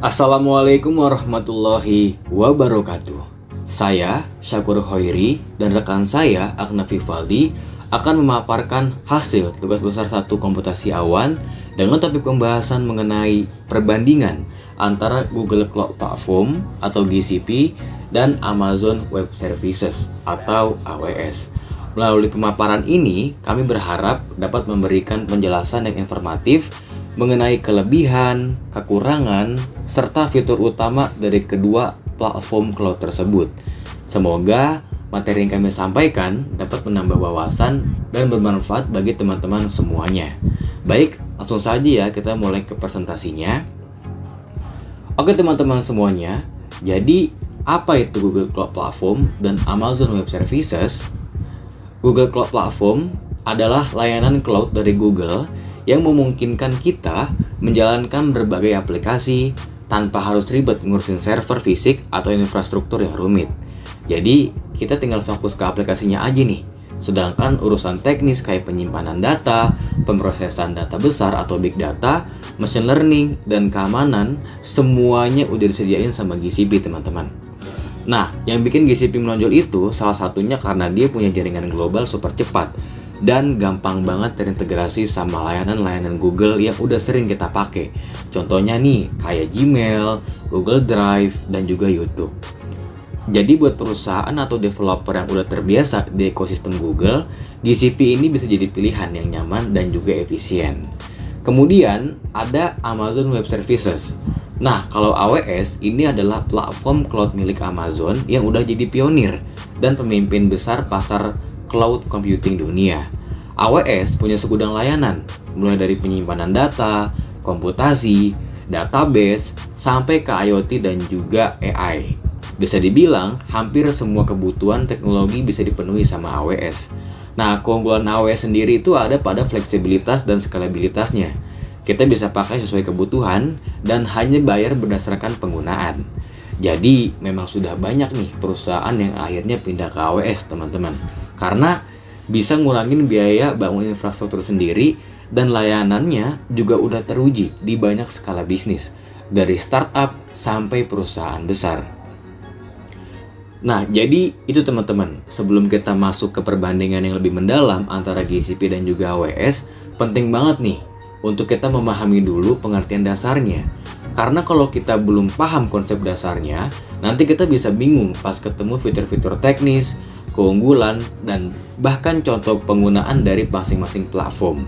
Assalamualaikum warahmatullahi wabarakatuh. Saya Syakur Khairi dan rekan saya Akna Vivaldi akan memaparkan hasil tugas besar 1 komputasi awan dengan topik pembahasan mengenai perbandingan antara Google Cloud Platform atau GCP dan Amazon Web Services atau AWS. Melalui pemaparan ini, kami berharap dapat memberikan penjelasan yang informatif mengenai kelebihan, kekurangan, serta fitur utama dari kedua platform cloud tersebut. Semoga materi yang kami sampaikan dapat menambah wawasan dan bermanfaat bagi teman-teman semuanya. Baik, langsung saja ya kita mulai ke presentasinya. Oke teman-teman semuanya, jadi apa itu Google Cloud Platform dan Amazon Web Services? Google Cloud Platform adalah layanan cloud dari Google yang memungkinkan kita menjalankan berbagai aplikasi tanpa harus ribet ngurusin server fisik atau infrastruktur yang rumit. Jadi, kita tinggal fokus ke aplikasinya aja nih. Sedangkan urusan teknis kayak penyimpanan data, pemrosesan data besar atau big data, machine learning, dan keamanan, semuanya udah disediain sama GCP teman-teman. Nah, yang bikin GCP menonjol itu salah satunya karena dia punya jaringan global super cepat dan gampang banget terintegrasi sama layanan-layanan Google yang udah sering kita pakai. Contohnya nih, kayak Gmail, Google Drive, dan juga YouTube. Jadi buat perusahaan atau developer yang udah terbiasa di ekosistem Google, GCP ini bisa jadi pilihan yang nyaman dan juga efisien. Kemudian ada Amazon Web Services. Nah, kalau AWS ini adalah platform cloud milik Amazon yang udah jadi pionir dan pemimpin besar pasar cloud computing dunia. AWS punya segudang layanan, mulai dari penyimpanan data, komputasi, database, sampai ke IoT dan juga AI. Bisa dibilang, hampir semua kebutuhan teknologi bisa dipenuhi sama AWS. Nah, keunggulan AWS sendiri itu ada pada fleksibilitas dan skalabilitasnya. Kita bisa pakai sesuai kebutuhan dan hanya bayar berdasarkan penggunaan. Jadi, memang sudah banyak nih perusahaan yang akhirnya pindah ke AWS, teman-teman. Karena bisa ngurangin biaya bangun infrastruktur sendiri dan layanannya juga udah teruji di banyak skala bisnis, dari startup sampai perusahaan besar. Nah, jadi itu teman-teman, sebelum kita masuk ke perbandingan yang lebih mendalam antara GCP dan juga AWS, penting banget nih untuk kita memahami dulu pengertian dasarnya. Karena kalau kita belum paham konsep dasarnya, nanti kita bisa bingung pas ketemu fitur-fitur teknis, keunggulan, dan bahkan contoh penggunaan dari masing-masing platform.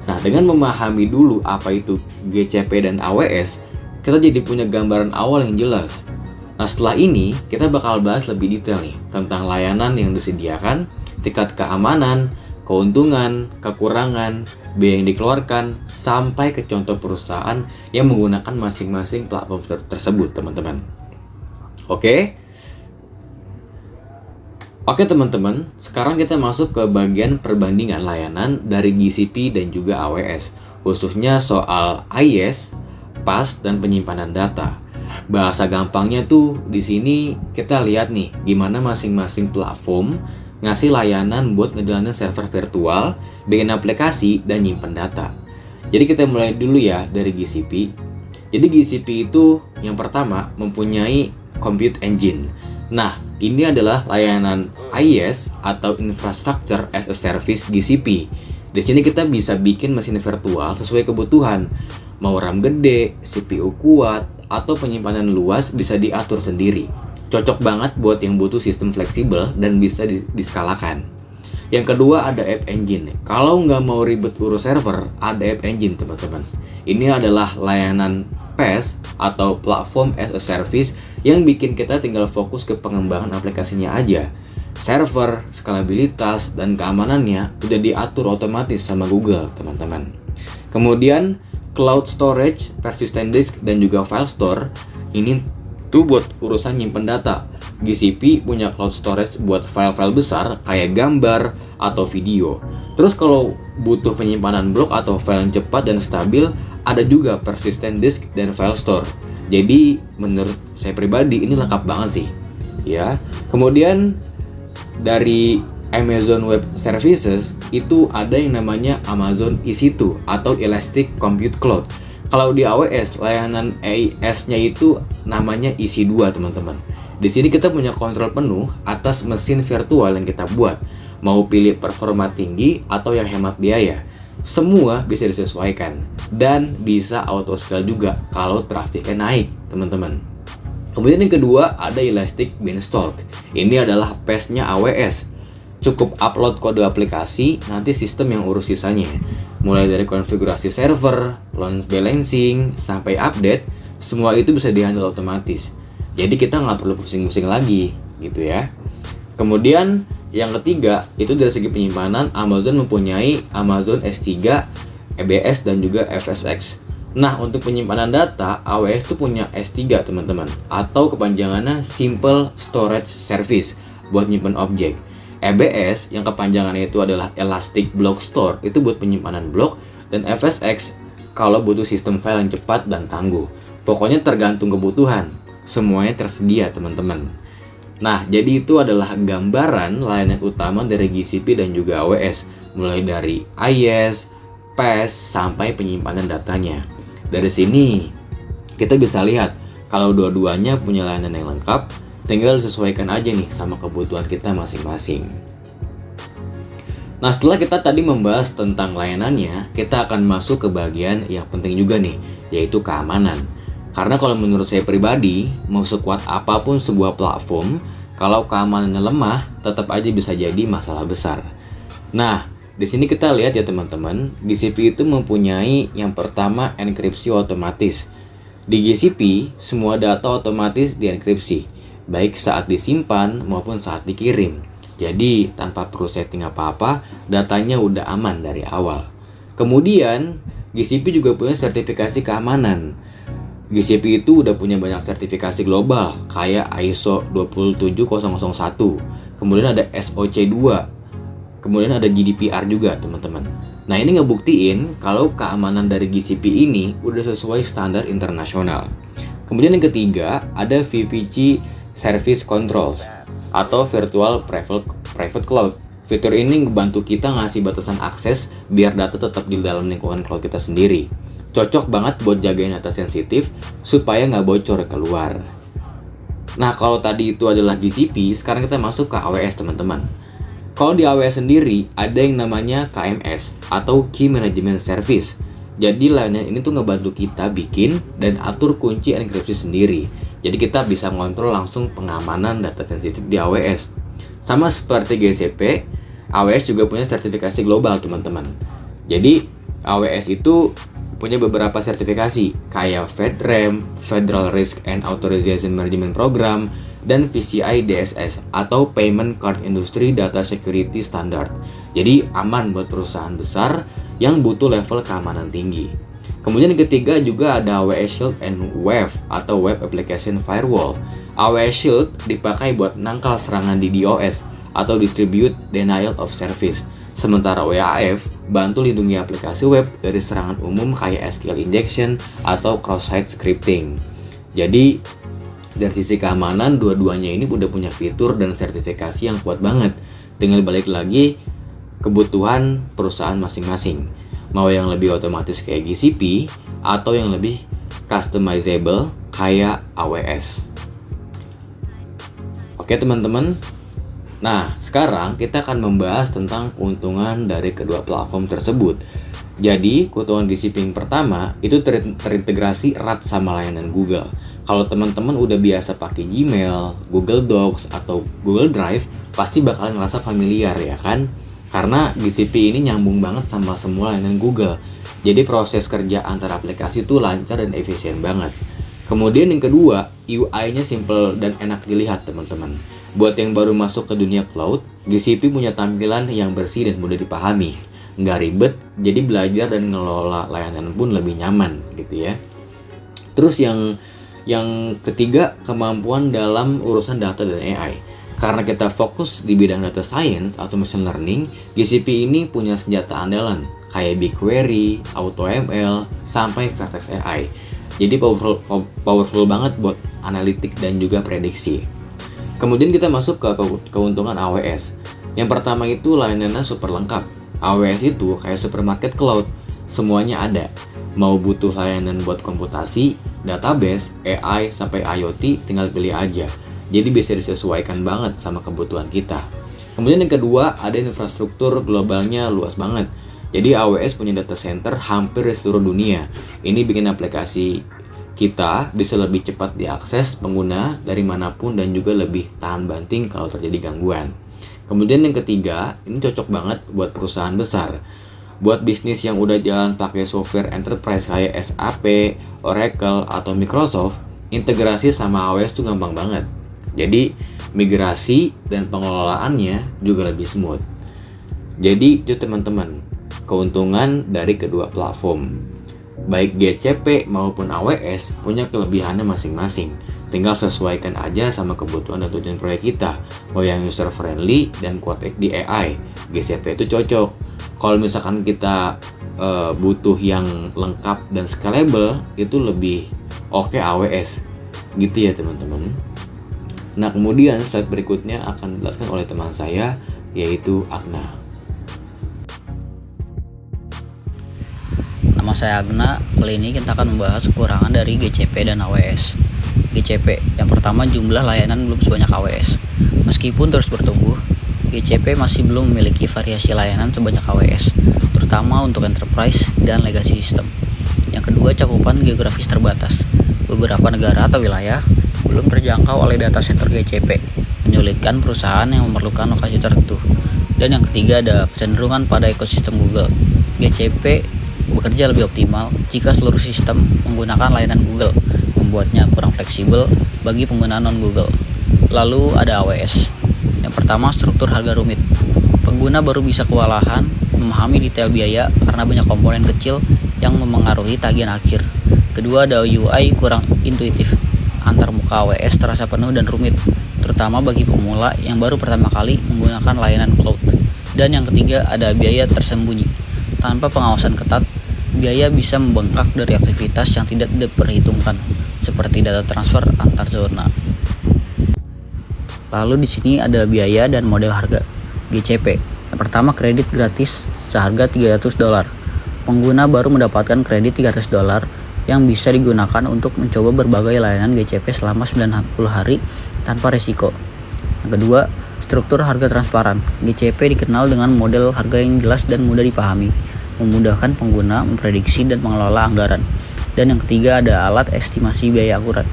Nah, dengan memahami dulu apa itu GCP dan AWS, kita jadi punya gambaran awal yang jelas. Nah, setelah ini kita bakal bahas lebih detail nih tentang layanan yang disediakan, tingkat keamanan, keuntungan, kekurangan, biaya yang dikeluarkan, sampai ke contoh perusahaan yang menggunakan masing-masing platform tersebut, teman-teman. Oke, teman-teman, sekarang kita masuk ke bagian perbandingan layanan dari GCP dan juga AWS, khususnya soal IaaS, PaaS, dan penyimpanan data. Bahasa gampangnya tuh di sini kita lihat nih gimana masing-masing platform ngasih layanan buat ngejalanin server virtual, bikin aplikasi, dan nyimpen data. Jadi kita mulai dulu ya dari GCP. Jadi GCP itu yang pertama mempunyai Compute Engine. Nah, ini adalah layanan IaaS atau Infrastructure as a Service GCP. Di sini kita bisa bikin mesin virtual sesuai kebutuhan. Mau RAM gede, CPU kuat, atau penyimpanan luas bisa diatur sendiri. Cocok banget buat yang butuh sistem fleksibel dan bisa diskalakan. Yang kedua ada App Engine. Kalau nggak mau ribet urus server, ada App Engine teman-teman. Ini adalah layanan PaaS atau Platform as a Service yang bikin kita tinggal fokus ke pengembangan aplikasinya aja. Server, skalabilitas, dan keamanannya udah diatur otomatis sama Google teman-teman. Kemudian Cloud Storage, Persistent Disk, dan juga File Store. Ini tuh buat urusan nyimpen data. GCP punya Cloud Storage buat file-file besar kayak gambar atau video. Terus kalau butuh penyimpanan blok atau file yang cepat dan stabil, ada juga Persistent Disk dan File Store. Jadi menurut saya pribadi ini lengkap banget sih. Ya. Kemudian dari Amazon Web Services itu ada yang namanya Amazon EC2 atau Elastic Compute Cloud. Kalau di AWS, layanan AIS-nya itu namanya EC2, teman-teman. Di sini kita punya kontrol penuh atas mesin virtual yang kita buat. Mau pilih performa tinggi atau yang hemat biaya, semua bisa disesuaikan dan bisa auto scale juga kalau trafiknya naik, teman-teman. Kemudian yang kedua ada Elastic Beanstalk. Ini adalah PaaS-nya AWS. Cukup upload kode aplikasi, nanti sistem yang urus sisanya. Mulai dari konfigurasi server, load balancing, sampai update, semua itu bisa dihandle otomatis. Jadi kita nggak perlu pusing-pusing lagi, gitu ya. Kemudian yang ketiga, itu dari segi penyimpanan, Amazon mempunyai Amazon S3, EBS, dan juga FSx. Nah, untuk penyimpanan data, AWS itu punya S3, teman-teman, atau kepanjangannya Simple Storage Service, buat nyimpan objek. EBS yang kepanjangannya itu adalah Elastic Block Store, itu buat penyimpanan blok, dan FSx kalau butuh sistem file yang cepat dan tangguh. Pokoknya tergantung kebutuhan, semuanya tersedia, teman-teman. Nah, jadi itu adalah gambaran layanan utama dari GCP dan juga AWS, mulai dari IaaS, PaaS, sampai penyimpanan datanya. Dari sini kita bisa lihat kalau dua-duanya punya layanan yang lengkap, tinggal disesuaikan aja nih sama kebutuhan kita masing-masing. Nah, setelah kita tadi membahas tentang layanannya, kita akan masuk ke bagian yang penting juga nih, yaitu keamanan. Karena kalau menurut saya pribadi, mau sekuat apapun sebuah platform, kalau keamanannya lemah, tetap aja bisa jadi masalah besar. Nah, di sini kita lihat ya teman-teman, GCP itu mempunyai yang pertama enkripsi otomatis. Di GCP, semua data otomatis dienkripsi, baik saat disimpan maupun saat dikirim. Jadi, tanpa perlu setting apa-apa, datanya udah aman dari awal. Kemudian, GCP juga punya sertifikasi keamanan. GCP itu udah punya banyak sertifikasi global, kayak ISO 27001, kemudian ada SOC 2, kemudian ada GDPR juga, teman-teman. Nah, ini ngebuktiin kalau keamanan dari GCP ini udah sesuai standar internasional. Kemudian yang ketiga, ada VPC Service Controls atau Virtual Private Cloud. Fitur ini ngebantu kita ngasih batasan akses biar data tetap di dalam lingkungan cloud kita sendiri. Cocok banget buat jagain data sensitif supaya nggak bocor keluar. Nah, kalau tadi itu adalah GCP, sekarang kita masuk ke AWS, teman-teman. Kalau di AWS sendiri, ada yang namanya KMS atau Key Management Service. Jadi layanan ini tuh ngebantu kita bikin dan atur kunci enkripsi sendiri. Jadi kita bisa ngontrol langsung pengamanan data sensitif di AWS. Sama seperti GCP, AWS juga punya sertifikasi global, teman-teman. Jadi AWS itu punya beberapa sertifikasi kayak FedRAMP, Federal Risk and Authorization Management Program, dan PCI DSS atau Payment Card Industry Data Security Standard. Jadi aman buat perusahaan besar yang butuh level keamanan tinggi. Kemudian yang ketiga juga ada AWS Shield and WAF atau Web Application Firewall. AWS Shield dipakai buat nangkal serangan di DOS atau Distribute Denial of Service. Sementara WAF bantu lindungi aplikasi web dari serangan umum kayak SQL injection atau cross-site scripting. Jadi dari sisi keamanan, dua-duanya ini udah punya fitur dan sertifikasi yang kuat banget. Tinggal balik lagi kebutuhan perusahaan masing-masing. Mau yang lebih otomatis kayak GCP atau yang lebih customizable kayak AWS. Oke teman-teman. Nah, sekarang kita akan membahas tentang keuntungan dari kedua platform tersebut. Jadi, keuntungan GCP yang pertama itu terintegrasi erat sama layanan Google. Kalau teman-teman udah biasa pakai Gmail, Google Docs, atau Google Drive, pasti bakalan ngerasa familiar ya kan? Karena GCP ini nyambung banget sama semua layanan Google. Jadi proses kerja antar aplikasi itu lancar dan efisien banget. Kemudian yang kedua, UI-nya simple dan enak dilihat teman-teman. Buat yang baru masuk ke dunia cloud, GCP punya tampilan yang bersih dan mudah dipahami. Nggak ribet, jadi belajar dan ngelola layanan pun lebih nyaman gitu ya. Terus yang ketiga, kemampuan dalam urusan data dan AI. Karena kita fokus di bidang data science atau machine learning, GCP ini punya senjata andalan kayak BigQuery, AutoML, sampai Vertex AI. Jadi powerful banget buat analitik dan juga prediksi. Kemudian kita masuk ke keuntungan AWS. Yang pertama itu layanannya super lengkap. AWS itu kayak supermarket cloud, semuanya ada. Mau butuh layanan buat komputasi, database, AI, sampai IoT tinggal pilih aja. Jadi bisa disesuaikan banget sama kebutuhan kita. Kemudian yang kedua, ada infrastruktur globalnya luas banget. Jadi AWS punya data center hampir di seluruh dunia. Ini bikin aplikasi kita bisa lebih cepat diakses pengguna dari manapun dan juga lebih tahan banting kalau terjadi gangguan. Kemudian yang ketiga, ini cocok banget buat perusahaan besar. Buat bisnis yang udah jalan pakai software enterprise kayak SAP, Oracle, atau Microsoft, integrasi sama AWS tuh gampang banget. Jadi, migrasi dan pengelolaannya juga lebih smooth. Jadi, itu teman-teman, keuntungan dari kedua platform. Baik GCP maupun AWS punya kelebihannya masing-masing. Tinggal sesuaikan aja sama kebutuhan dan tujuan proyek kita. Mau yang user friendly dan kuat di AI, GCP itu cocok. Kalau misalkan kita butuh yang lengkap dan scalable, itu lebih oke AWS. Gitu ya teman-teman. Nah, kemudian slide berikutnya akan dijelaskan oleh teman saya, yaitu Agna. Nama saya Agna. Kali ini kita akan membahas kekurangan dari GCP dan AWS. GCP, yang pertama, jumlah layanan belum sebanyak AWS. Meskipun terus bertumbuh, GCP masih belum memiliki variasi layanan sebanyak AWS, terutama untuk enterprise dan legacy system. Yang kedua, cakupan geografis terbatas. Beberapa negara atau wilayah belum terjangkau oleh data center GCP, menyulitkan perusahaan yang memerlukan lokasi tertentu. Dan yang ketiga, ada kecenderungan pada ekosistem Google. GCP bekerja lebih optimal jika seluruh sistem menggunakan layanan Google, membuatnya kurang fleksibel bagi pengguna non-Google. Lalu ada AWS. Yang pertama, struktur harga rumit. Pengguna baru bisa kewalahan memahami detail biaya karena banyak komponen kecil yang memengaruhi tagihan akhir. Kedua, ada UI kurang intuitif. Antar muka AWS terasa penuh dan rumit, terutama bagi pemula yang baru pertama kali menggunakan layanan cloud. Dan yang ketiga, ada biaya tersembunyi. Tanpa pengawasan ketat, biaya bisa membengkak dari aktivitas yang tidak diperhitungkan, seperti data transfer antar zona. Lalu di sini ada biaya dan model harga GCP. Yang pertama, kredit gratis seharga $300. Pengguna baru mendapatkan kredit $300 yang bisa digunakan untuk mencoba berbagai layanan GCP selama 90 hari tanpa risiko. Yang kedua, struktur harga transparan. GCP dikenal dengan model harga yang jelas dan mudah dipahami, memudahkan pengguna memprediksi dan mengelola anggaran. Dan yang ketiga, ada alat estimasi biaya akurat.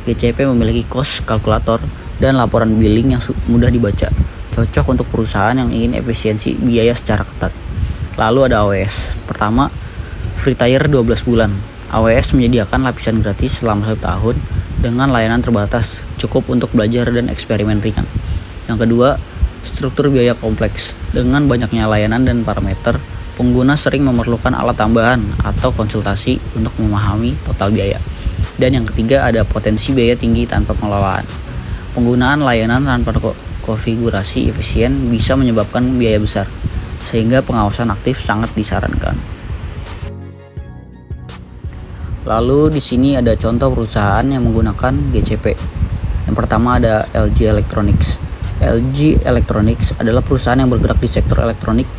GCP memiliki cost calculator dan laporan billing yang mudah dibaca, cocok untuk perusahaan yang ingin efisiensi biaya secara ketat. Lalu ada AWS. Pertama, free tier 12 bulan. AWS menyediakan lapisan gratis selama 1 tahun dengan layanan terbatas, cukup untuk belajar dan eksperimen ringan. Yang kedua, struktur biaya kompleks. Dengan banyaknya layanan dan parameter, pengguna sering memerlukan alat tambahan atau konsultasi untuk memahami total biaya. Dan yang ketiga, ada potensi biaya tinggi tanpa pengelolaan. Penggunaan layanan tanpa konfigurasi efisien bisa menyebabkan biaya besar, sehingga pengawasan aktif sangat disarankan. Lalu di sini ada contoh perusahaan yang menggunakan GCP. Yang pertama ada LG Electronics. LG Electronics adalah perusahaan yang bergerak di sektor elektronik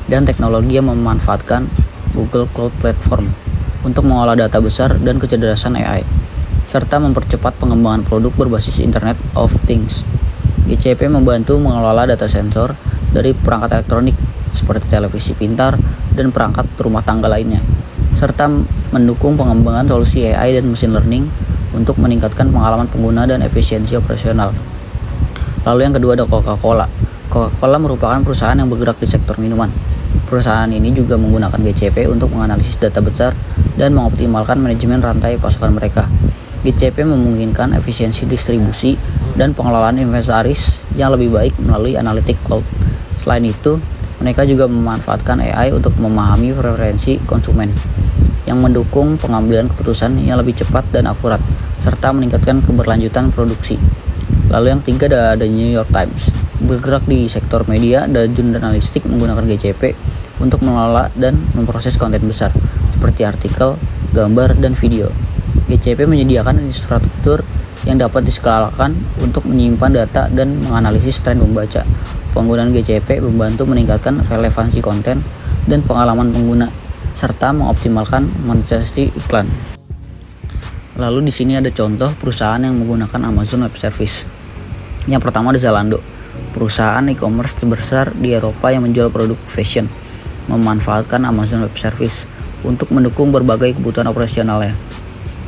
dan teknologi yang memanfaatkan Google Cloud Platform untuk mengolah data besar dan kecerdasan AI, serta mempercepat pengembangan produk berbasis Internet of Things. GCP membantu mengelola data sensor dari perangkat elektronik seperti televisi pintar dan perangkat rumah tangga lainnya, serta mendukung pengembangan solusi AI dan machine learning untuk meningkatkan pengalaman pengguna dan efisiensi operasional. Lalu yang kedua ada Coca-Cola. Coca-Cola merupakan perusahaan yang bergerak di sektor minuman. Perusahaan ini juga menggunakan GCP untuk menganalisis data besar dan mengoptimalkan manajemen rantai pasokan mereka. GCP memungkinkan efisiensi distribusi dan pengelolaan inventaris yang lebih baik melalui analytic cloud. Selain itu, mereka juga memanfaatkan AI untuk memahami preferensi konsumen, yang mendukung pengambilan keputusan yang lebih cepat dan akurat, serta meningkatkan keberlanjutan produksi. Lalu yang tiga ada The New York Times. Bergerak di sektor media dan jurnalistik menggunakan GCP untuk mengelola dan memproses konten besar, seperti artikel, gambar, dan video. GCP menyediakan infrastruktur yang dapat diskalakan untuk menyimpan data dan menganalisis tren membaca. Penggunaan GCP membantu meningkatkan relevansi konten dan pengalaman pengguna, serta mengoptimalkan monetisasi iklan. Lalu di sini ada contoh perusahaan yang menggunakan Amazon Web Service. Yang pertama ada Zalando, perusahaan e-commerce terbesar di Eropa yang menjual produk fashion, memanfaatkan Amazon Web Service untuk mendukung berbagai kebutuhan operasionalnya,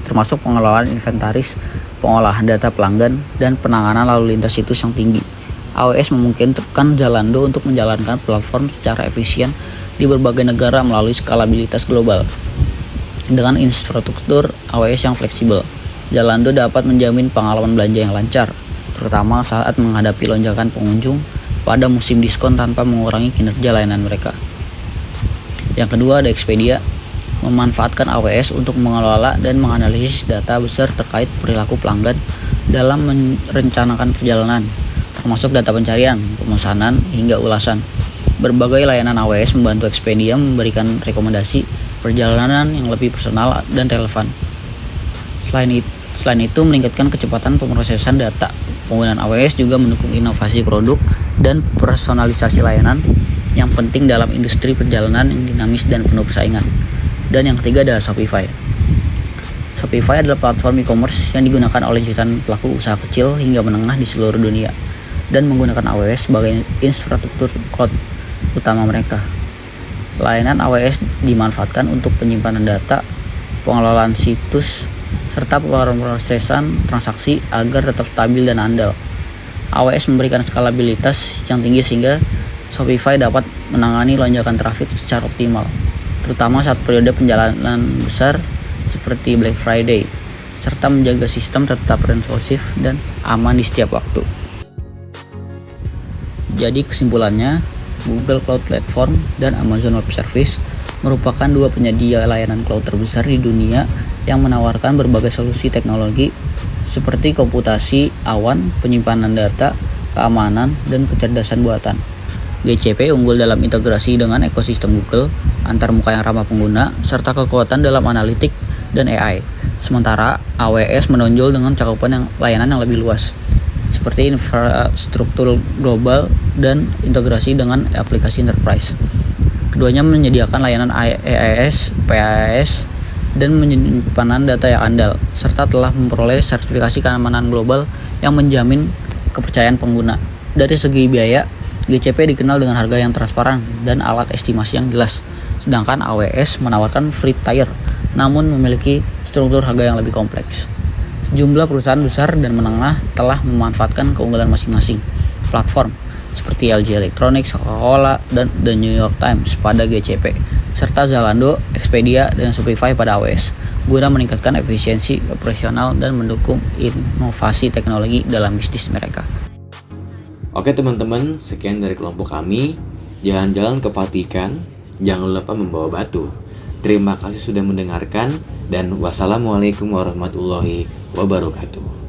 termasuk pengelolaan inventaris, pengolahan data pelanggan, dan penanganan lalu lintas situs yang tinggi. AWS memungkinkan Zalando untuk menjalankan platform secara efisien di berbagai negara melalui skalabilitas global. Dengan infrastruktur AWS yang fleksibel, Zalando dapat menjamin pengalaman belanja yang lancar, terutama saat menghadapi lonjakan pengunjung pada musim diskon tanpa mengurangi kinerja layanan mereka. Yang kedua ada Expedia, memanfaatkan AWS untuk mengelola dan menganalisis data besar terkait perilaku pelanggan dalam merencanakan perjalanan, termasuk data pencarian, pemesanan, hingga ulasan. Berbagai layanan AWS membantu Expedia memberikan rekomendasi perjalanan yang lebih personal dan relevan. Selain itu meningkatkan kecepatan pemrosesan data. Penggunaan AWS juga mendukung inovasi produk dan personalisasi layanan yang penting dalam industri perjalanan yang dinamis dan penuh persaingan. Dan yang ketiga ada Shopify. Shopify adalah platform e-commerce yang digunakan oleh jutaan pelaku usaha kecil hingga menengah di seluruh dunia dan menggunakan AWS sebagai infrastruktur cloud utama mereka. Layanan AWS dimanfaatkan untuk penyimpanan data, pengelolaan situs, serta pemrosesan transaksi agar tetap stabil dan andal. AWS memberikan skalabilitas yang tinggi sehingga Shopify dapat menangani lonjakan trafik secara optimal, terutama saat periode penjalanan besar seperti Black Friday, serta menjaga sistem tetap responsif dan aman di setiap waktu. Jadi kesimpulannya, Google Cloud Platform dan Amazon Web Service merupakan dua penyedia layanan cloud terbesar di dunia yang menawarkan berbagai solusi teknologi seperti komputasi awan, penyimpanan data, keamanan, dan kecerdasan buatan. GCP unggul dalam integrasi dengan ekosistem Google, antarmuka yang ramah pengguna, serta kekuatan dalam analitik dan AI. Sementara AWS menonjol dengan cakupan layanan yang lebih luas, seperti infrastruktur global dan integrasi dengan aplikasi enterprise. Keduanya menyediakan layanan IaaS, PaaS, dan penyimpanan data yang andal, serta telah memperoleh sertifikasi keamanan global yang menjamin kepercayaan pengguna. Dari segi biaya, GCP dikenal dengan harga yang transparan dan alat estimasi yang jelas, sedangkan AWS menawarkan free tier, namun memiliki struktur harga yang lebih kompleks. Sejumlah perusahaan besar dan menengah telah memanfaatkan keunggulan masing-masing platform, seperti LG Electronics, Coca-Cola, dan The New York Times pada GCP, serta Zalando, Expedia, dan Shopify pada AWS, guna meningkatkan efisiensi operasional dan mendukung inovasi teknologi dalam bisnis mereka. Oke teman-teman, sekian dari kelompok kami. Jalan-jalan ke Vatikan, jangan lupa membawa batu. Terima kasih sudah mendengarkan, dan wassalamualaikum warahmatullahi wabarakatuh.